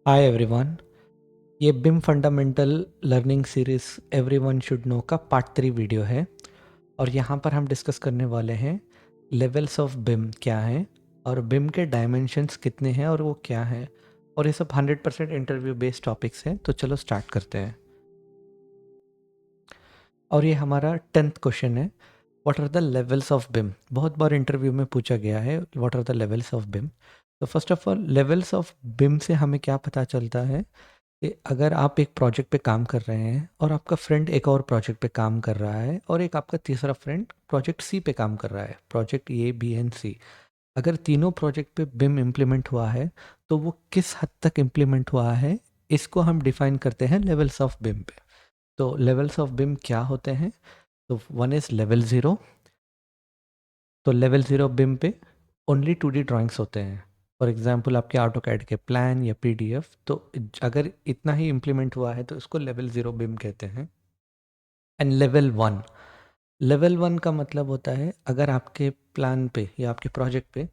हाय everyone. ये BIM fundamental learning series everyone should know का part 3 video है और यहाँ पर हम डिस्कस करने वाले हैं लेवल्स ऑफ बिम क्या है और बिम के डायमेंशंस कितने हैं और वो क्या है, और ये सब 100% इंटरव्यू बेस्ड टॉपिक्स हैं। तो चलो स्टार्ट करते हैं। और ये हमारा 10th क्वेश्चन है, what are the levels of BIM. बहुत बार इंटरव्यू में पूछा गया है what are the levels of BIM. तो first of all levels of BIM से हमें क्या पता चलता है कि अगर आप एक प्रोजेक्ट पे काम कर रहे हैं और आपका फ्रेंड एक और प्रोजेक्ट पे काम कर रहा है और एक आपका तीसरा फ्रेंड प्रोजेक्ट सी पे काम कर रहा है, प्रोजेक्ट ए बी एंड सी, अगर तीनों प्रोजेक्ट पे बिम इम्प्लीमेंट हुआ है तो वो किस हद तक इम्प्लीमेंट हुआ है, इसको हम डिफाइन करते हैं लेवल्स ऑफ बिम पे। तो लेवल्स ऑफ बिम क्या होते हैं? तो वन इज़ लेवल ज़ीरो। तो लेवल ज़ीरो बिम पे ओनली 2D ड्राइंग्स होते हैं। फॉर एग्जांपल आपके ऑटो कैड के प्लान या पीडीएफ, तो अगर इतना ही इम्प्लीमेंट हुआ है तो इसको लेवल ज़ीरो बिम कहते हैं। एंड लेवल वन का मतलब होता है अगर आपके प्लान पे या आपके प्रोजेक्ट पे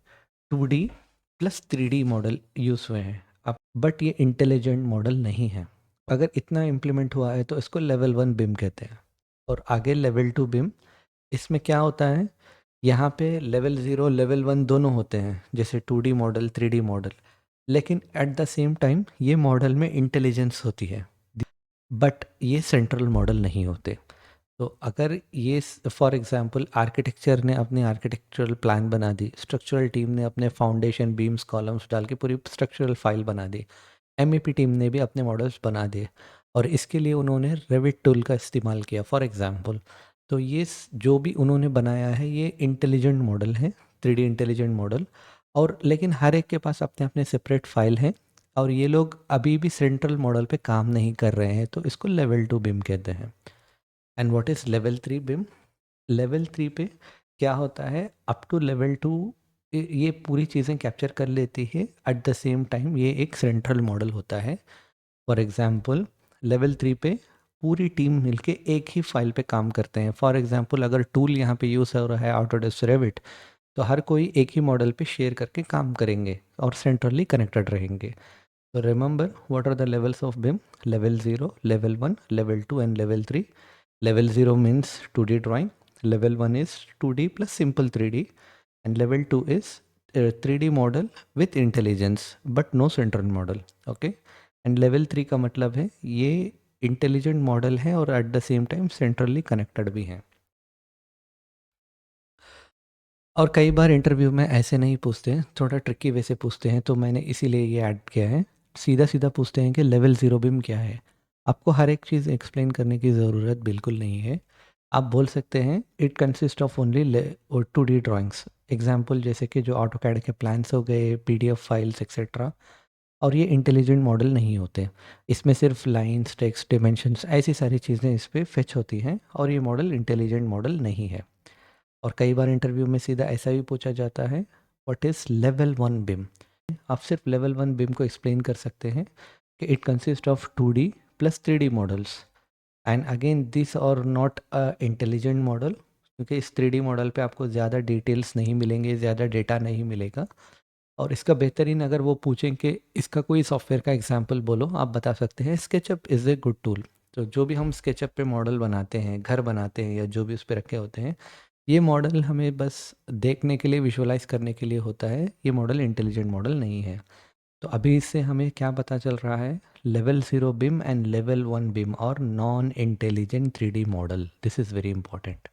2D plus 3D model use हुए हैं अब, बट ये इंटेलिजेंट मॉडल नहीं है। अगर इतना इम्प्लीमेंट हुआ है तो इसको लेवल वन बिम कहते हैं। और आगे लेवल टू बिम, इसमें क्या होता है, यहाँ पे लेवल ज़ीरो लेवल वन दोनों होते हैं, जैसे 2D मॉडल 3D मॉडल, लेकिन एट द सेम टाइम ये मॉडल में इंटेलिजेंस होती है, बट ये सेंट्रल मॉडल नहीं होते। तो अगर ये फॉर एग्जांपल आर्किटेक्चर ने अपनी आर्किटेक्चरल प्लान बना दी, स्ट्रक्चरल टीम ने अपने फाउंडेशन बीम्स कॉलम्स डाल के पूरी स्ट्रक्चरल फाइल बना दी, एमईपी टीम ने भी अपने मॉडल्स बना दिए और इसके लिए उन्होंने रेविट टूल का इस्तेमाल किया फॉर एग्जांपल, तो ये जो भी उन्होंने बनाया है ये इंटेलिजेंट मॉडल है, 3D इंटेलिजेंट मॉडल। और लेकिन हर एक के पास अपने अपने सेपरेट फाइल हैं और ये लोग अभी भी सेंट्रल मॉडल पे काम नहीं कर रहे हैं, तो इसको लेवल टू बिम कहते हैं। And what is level three BIM? Level three पे क्या होता है, अप टू लेवल टू ये पूरी चीज़ें कैप्चर कर लेती है, एट द सेम टाइम ये एक सेंट्रल मॉडल होता है। फॉर एग्जांपल लेवल थ्री पे पूरी टीम मिलके एक ही फाइल पे काम करते हैं। फॉर एग्जांपल अगर टूल यहाँ पे यूज़ हो रहा है ऑटोडेस्क रेविट, तो हर कोई एक ही मॉडल पे शेयर करके काम करेंगे और सेंट्रली कनेक्टेड रहेंगे। तो remember what are the levels of BIM? Level zero, level one, level two and level three. Level 0 means 2D drawing, level 1 is 2D plus simple 3D, and level 2 is 3D model with intelligence but no central model. Okay, and level 3 का मतलब है ये intelligent model है और at the same time centrally connected भी हैं। और कई बार इंटरव्यू में ऐसे नहीं पूछते हैं, थोड़ा ट्रिकी वे से पूछते हैं, तो मैंने इसीलिए ये ऐड किया है। सीधा सीधा पूछते हैं कि लेवल ज़ीरो बिम क्या है। आपको हर एक चीज़ एक्सप्लेन करने की ज़रूरत बिल्कुल नहीं है। आप बोल सकते हैं it consist of only 2D drawings, example जैसे कि जो ऑटो कैड के प्लान्स हो गए, PDF फाइल्स एक्सेट्रा। और ये इंटेलिजेंट मॉडल नहीं होते, इसमें सिर्फ लाइंस, टेक्स्ट, डिमेंशंस, ऐसी सारी चीज़ें इस पर फेच होती हैं और ये मॉडल इंटेलिजेंट मॉडल नहीं है। और कई बार इंटरव्यू में सीधा ऐसा भी पूछा जाता है, व्हाट इज़ लेवल वन बिम? आप सिर्फ लेवल वन बिम को एक्सप्लेन कर सकते हैं कि it consist of 2D plus 3D models, and again this और नॉट अ इंटेलिजेंट मॉडल, क्योंकि इस 3D मॉडल पे आपको ज़्यादा डिटेल्स नहीं मिलेंगे, ज़्यादा डेटा नहीं मिलेगा। और इसका बेहतरीन अगर वो पूछें कि इसका कोई सॉफ्टवेयर का एग्जांपल बोलो, आप बता सकते हैं SketchUp is a good tool. तो जो भी हम स्केचअप पे मॉडल बनाते हैं, घर बनाते हैं या जो भी उस पर रखे होते हैं, ये मॉडल हमें बस देखने के लिए, विजुअलाइज करने के लिए होता है, ये मॉडल इंटेलिजेंट मॉडल नहीं है। तो अभी इससे हमें क्या पता चल रहा है? Level zero BIM and level one BIM और non intelligent 3D model, this is very important.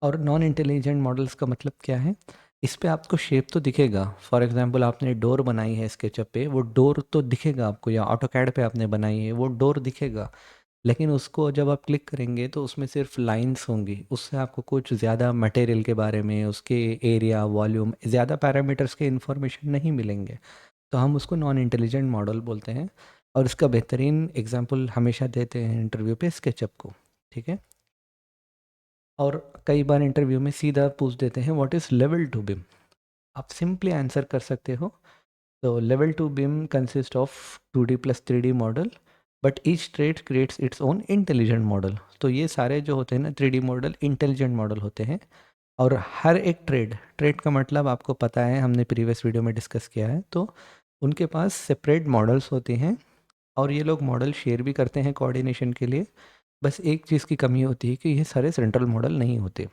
और नॉन इंटेलिजेंट मॉडल्स का मतलब क्या है? इस पे आपको शेप तो दिखेगा, फॉर एग्जांपल आपने डोर बनाई है स्केचअप पे, वो डोर तो दिखेगा आपको, या ऑटो कैड पे आपने बनाई है वो डोर दिखेगा, लेकिन उसको जब आप क्लिक करेंगे तो उसमें सिर्फ लाइंस होंगी, उससे आपको कुछ ज़्यादा मटेरियल के बारे में, उसके एरिया, वॉल्यूम, ज़्यादा पैरामीटर्स के इन्फॉर्मेशन नहीं मिलेंगे। तो हम उसको नॉन इंटेलिजेंट मॉडल बोलते हैं। और इसका बेहतरीन एग्जांपल हमेशा देते हैं इंटरव्यू पे स्केचअप को, ठीक है। और कई बार इंटरव्यू में सीधा पूछ देते हैं what is level two BIM? आप सिंपली आंसर कर सकते हो। तो level two BIM consist of 2D plus 3D model, but each trade creates its own intelligent model. तो ये सारे जो होते हैं ना 3D मॉडल, इंटेलिजेंट मॉडल होते हैं। और हर एक ट्रेड, ट्रेड का मतलब आपको पता है, हमने प्रीवियस वीडियो में डिस्कस किया है, तो उनके पास सेपरेट मॉडल्स होते हैं और ये लोग मॉडल शेयर भी करते हैं कोऑर्डिनेशन के लिए। बस एक चीज़ की कमी होती है कि ये सारे सेंट्रल मॉडल नहीं होते।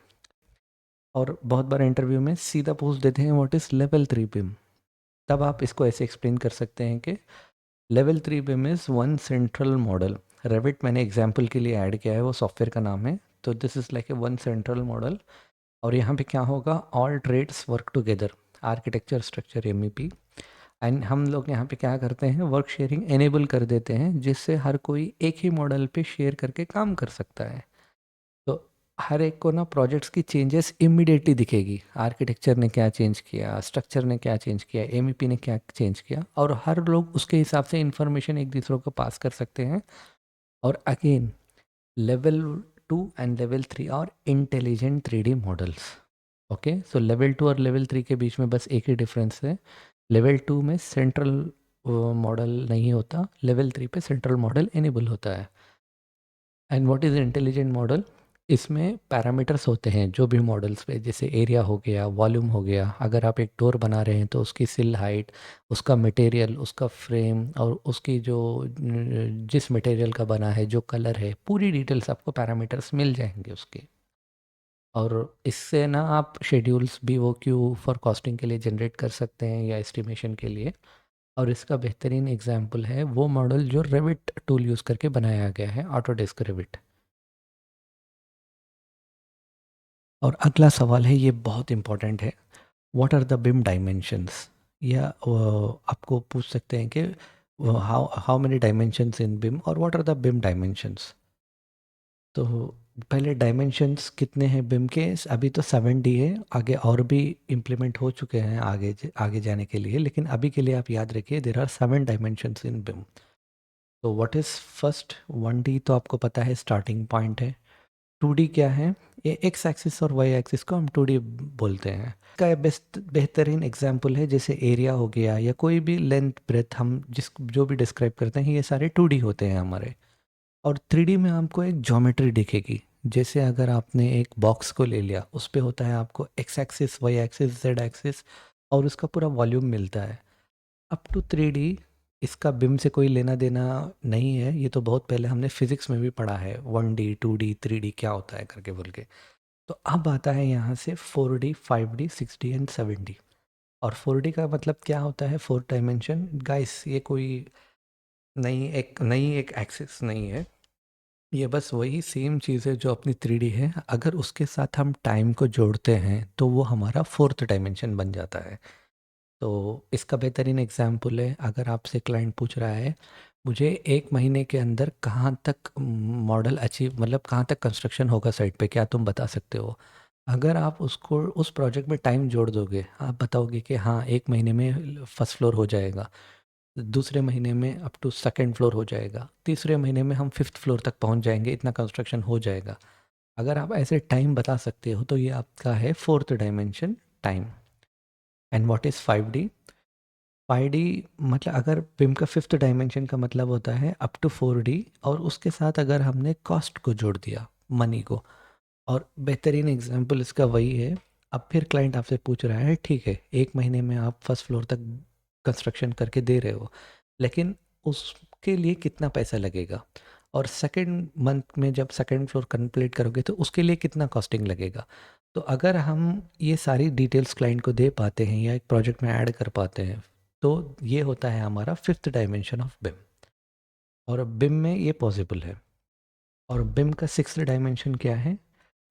और बहुत बार इंटरव्यू में सीधा पूछ देते हैं व्हाट इज़ लेवल 3 बिम। तब आप इसको ऐसे एक्सप्लेन कर सकते हैं कि level 3 BIM is one central model. Revit मैंने एग्जाम्पल के लिए ऐड किया है, वो सॉफ्टवेयर का नाम है। तो this is like a one central model. और यहाँ पे क्या होगा, all trades work together, architecture, structure, MEP. And हम लोग यहाँ पे क्या करते हैं, वर्क शेयरिंग एनेबल कर देते हैं जिससे हर कोई एक ही मॉडल पे शेयर करके काम कर सकता है। तो हर एक को ना प्रोजेक्ट्स की चेंजेस इमिडिएटली दिखेगी, आर्किटेक्चर ने क्या चेंज किया, स्ट्रक्चर ने क्या चेंज किया, एमईपी ने क्या चेंज किया, और हर लोग उसके हिसाब से इंफॉर्मेशन एक दूसरे को पास कर सकते हैं। और अगेन लेवल 2 एंड लेवल 3 और इंटेलिजेंट 3D मॉडल्स। ओके, सो लेवल 2 और लेवल 3 के बीच में बस एक ही डिफरेंस है। लेवल 2 में सेंट्रल मॉडल नहीं होता, लेवल 3 पे सेंट्रल मॉडल इनेबल होता है। And what is intelligent model, इसमें पैरामीटर्स होते हैं जो भी मॉडल्स पे, जैसे एरिया हो गया, वॉल्यूम हो गया। अगर आप एक डोर बना रहे हैं तो उसकी सिल हाइट, उसका मटेरियल, उसका फ्रेम, और उसकी जो जिस मटेरियल का बना है, जो कलर है, पूरी डिटेल्स आपको पैरामीटर्स मिल जाएंगे उसके। और इससे ना आप शेड्यूल्स भी वो क्यू फॉर कॉस्टिंग के लिए जनरेट कर सकते हैं या एस्टिमेशन के लिए। और इसका बेहतरीन एग्जाम्पल है वो मॉडल जो रेविट टूल यूज़ करके बनाया गया है, ऑटोडेस्क रेविट। और अगला सवाल है, ये बहुत इंपॉर्टेंट है, what are the BIM dimensions. या आपको पूछ सकते हैं कि how how many dimensions in BIM, और what are the BIM dimensions. तो पहले डायमेंशंस कितने हैं बिम के, अभी तो 7D है, आगे और भी इम्प्लीमेंट हो चुके हैं आगे जाने के लिए, लेकिन अभी के लिए आप याद रखिए देर आर 7 डायमेंशंस इन बिम। तो व्हाट इज़ फर्स्ट, 1D तो आपको पता है स्टार्टिंग पॉइंट है। 2D क्या है, ये एक्स एक्सिस और वाई एक्सिस को हम 2D बोलते हैं। इसका ये बेस्ट बेहतरीन एग्जाम्पल है, जैसे एरिया हो गया या कोई भी लेंथ ब्रेथ, हम जिस जो भी डिस्क्राइब करते हैं ये सारे 2D होते हैं हमारे। और 3D में हमको एक ज्योमेट्री दिखेगी। जैसे अगर आपने एक बॉक्स को ले लिया, उस पे होता है आपको X axis, Y axis, Z axis, और उसका पूरा वॉल्यूम मिलता है। अप टू 3D इसका बिम से कोई लेना देना नहीं है, ये तो बहुत पहले हमने फिजिक्स में भी पढ़ा है, 1D 2D 3D क्या होता है करके बोल के। तो अब आता है यहाँ से 4D 5D 6D and 7D। और 4D का मतलब क्या होता है, 4 डायमेंशन गाइस, ये कोई नई एक एक्सिस नहीं है, ये बस वही सेम चीज़ है जो अपनी 3D है। अगर उसके साथ हम टाइम को जोड़ते हैं तो वो हमारा 4th डायमेंशन बन जाता है। तो इसका बेहतरीन एग्जाम्पल है, अगर आपसे क्लाइंट पूछ रहा है मुझे 1 महीने के अंदर कहाँ तक मॉडल अचीव, मतलब कहाँ तक कंस्ट्रक्शन होगा साइट पे, क्या तुम बता सकते हो। अगर आप उसको उस प्रोजेक्ट में टाइम जोड़ दोगे, आप बताओगे कि हाँ 1 महीने में फर्स्ट फ्लोर हो जाएगा, दूसरे महीने में अप टू सेकंड फ्लोर हो जाएगा, तीसरे महीने में हम 5th फ्लोर तक पहुंच जाएंगे, इतना कंस्ट्रक्शन हो जाएगा। अगर आप ऐसे टाइम बता सकते हो तो ये आपका है 4th dimension, time. And what is 5D। 5D मतलब अगर पिम का 5th डायमेंशन का मतलब होता है अप टू 4D, और उसके साथ अगर हमने कॉस्ट को जोड़ दिया, मनी को। और बेहतरीन एग्जांपल इसका वही है, अब फिर क्लाइंट आपसे पूछ रहा है ठीक है 1 महीने में आप फर्स्ट फ्लोर तक कंस्ट्रक्शन करके दे रहे हो, लेकिन उसके लिए कितना पैसा लगेगा, और सेकंड मंथ में जब सेकंड फ्लोर कंप्लीट करोगे तो उसके लिए कितना कॉस्टिंग लगेगा। तो अगर हम ये सारी डिटेल्स क्लाइंट को दे पाते हैं या एक प्रोजेक्ट में ऐड कर पाते हैं, तो ये होता है हमारा 5th डायमेंशन ऑफ बिम। और बिम में ये पॉसिबल है। और बिम का 6th डायमेंशन क्या है,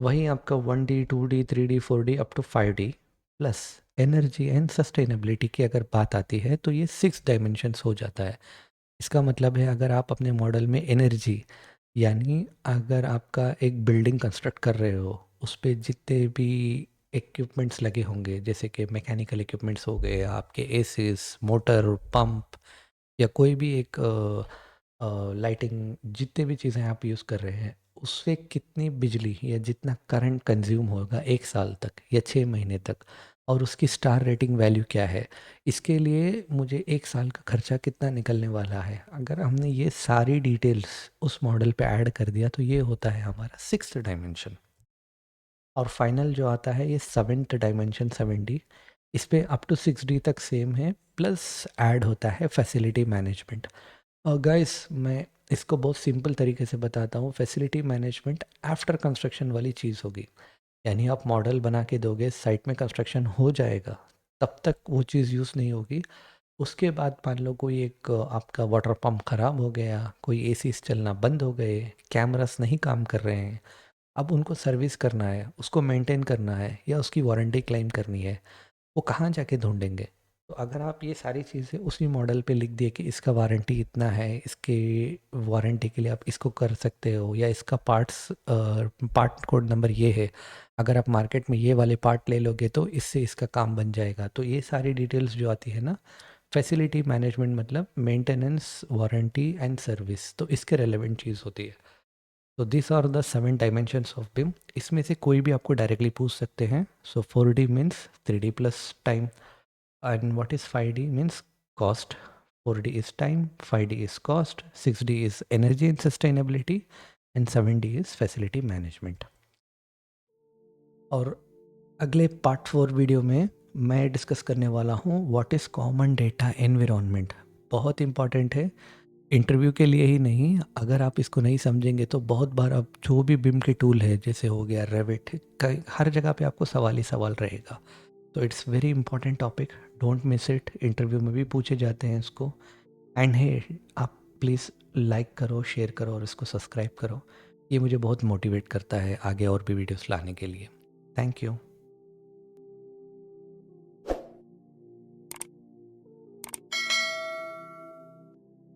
वही आपका 1D 2D 3D 4D up to 5D plus energy and sustainability की अगर बात आती है तो ये 6 डायमेंशंस हो जाता है। इसका मतलब है अगर आप अपने मॉडल में एनर्जी, यानी अगर आपका एक बिल्डिंग कंस्ट्रक्ट कर रहे हो, उस पे जितने भी इक्विपमेंट्स लगे होंगे, जैसे कि मैकेनिकल इक्विपमेंट्स हो गए आपके, एसीस, मोटर, पंप, या कोई भी एक लाइटिंग, जितने भी चीज़ें आप यूज़ कर रहे हैं, उससे कितनी बिजली या जितना करंट कंज्यूम होगा 1 साल तक या 6 महीने तक, और उसकी स्टार रेटिंग वैल्यू क्या है, इसके लिए मुझे 1 साल का खर्चा कितना निकलने वाला है। अगर हमने ये सारी डिटेल्स उस मॉडल पे ऐड कर दिया तो ये होता है हमारा 6th डायमेंशन। और फाइनल जो आता है ये 7th डायमेंशन 7D। इस पे अप टू 6D तक सेम है, प्लस ऐड होता है फैसिलिटी मैनेजमेंट। और गाइस मैं इसको बहुत सिंपल तरीके से बताता हूँ। फैसिलिटी मैनेजमेंट आफ्टर कंस्ट्रक्शन वाली चीज़ होगी, यानी आप मॉडल बना के दोगे, साइट में कंस्ट्रक्शन हो जाएगा, तब तक वो चीज़ यूज़ नहीं होगी। उसके बाद मान लो कोई एक आपका वाटर पंप ख़राब हो गया, कोई एसीज चलना बंद हो गए, कैमरास नहीं काम कर रहे हैं, अब उनको सर्विस करना है, उसको मेंटेन करना है या उसकी वारंटी क्लेम करनी है, वो कहाँ जाके ढूंढेंगे? तो अगर आप ये सारी चीज़ें उसी मॉडल पे लिख दिए कि इसका वारंटी इतना है, इसके वारंटी के लिए आप इसको कर सकते हो, या इसका पार्ट कोड नंबर ये है, अगर आप मार्केट में ये वाले पार्ट ले लोगे तो इससे इसका काम बन जाएगा। तो ये सारी डिटेल्स जो आती है ना, फैसिलिटी मैनेजमेंट मतलब मेंटेनेंस, वारंटी एंड सर्विस, तो इसके रेलेवेंट चीज़ होती है। तो this are the 7 dimensions of BIM. इसमें से कोई भी आपको डायरेक्टली पूछ सकते हैं। So 4D means 3D plus time, and what is 5D means cost. 4D is time, 5D is cost, 6D is energy and sustainability, and 7D is facility management. और अगले पार्ट 4 वीडियो में मैं discuss करने वाला हूँ what is common data environment. बहुत important है, interview के लिए ही नहीं, अगर आप इसको नहीं समझेंगे तो बहुत बार अब जो भी बिम के टूल है, जैसे हो गया रेविट, हर जगह पे आपको सवाल ही सवाल रहेगा। तो it's very important topic, don't miss it, interview में भी पूछे जाते हैं इसको। एंड हे, आप प्लीज़ लाइक करो, शेयर करो और इसको सब्सक्राइब करो, ये मुझे बहुत मोटिवेट करता है आगे और भी वीडियोस लाने के लिए। Thank you.